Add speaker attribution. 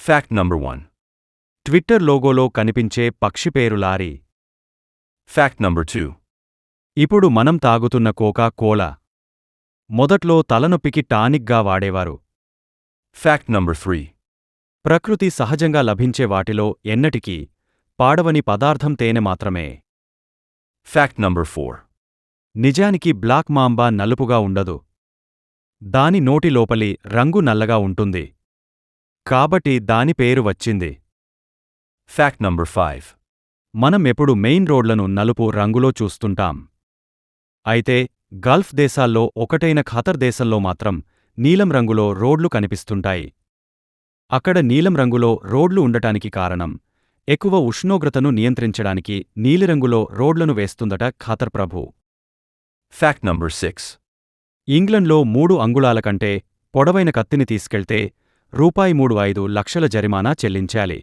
Speaker 1: Fact number 1.
Speaker 2: Twitter లోగోలో కనిపించే పక్షి పేరు లారీ.
Speaker 1: Fact number 2.
Speaker 2: ఇప్పుడు మనం తాగుతున్న కోకా కోలా మొదట్లో తలనొప్పికి టానిక్గా వాడేవారు.
Speaker 1: Fact number 3.
Speaker 2: ప్రకృతి సహజంగా లభించే వాటిలో ఎన్నటికీ పాడవని పదార్థం తేనె మాత్రమే.
Speaker 1: Fact number 4.
Speaker 2: నిజానికి బ్లాక్ మాంబా నలుపుగా ఉండదు. దాని నోటి లోపలి రంగు నల్లగా ఉంటుంది. కాబట్టి దాని పేరు వచ్చింది.
Speaker 1: Fact number 5.
Speaker 2: మనం ఎప్పుడు మెయిన్ రోడ్లను నలుపు రంగులో చూస్తుంటాం. అయితే గల్ఫ్ దేశాల్లో ఒకటైన ఖతర్ దేశంలో మాత్రం నీలం రంగులో రోడ్లు కనిపిస్తుంటాయి. అక్కడ నీలం రంగులో రోడ్లు ఉండటానికి కారణం ఎక్కువ ఉష్ణోగ్రతను నియంత్రించడానికి నీలిరంగులో రోడ్లను వేస్తుందట ఖతర్ ప్రభు.
Speaker 1: Fact number 6.
Speaker 2: ఇంగ్లండ్లో 3 అంగుళాల కంటే పొడవైన కత్తిని తీసుకెళ్తే రూ. 3.5 లక్షల జరిమానా చెల్లించాలి.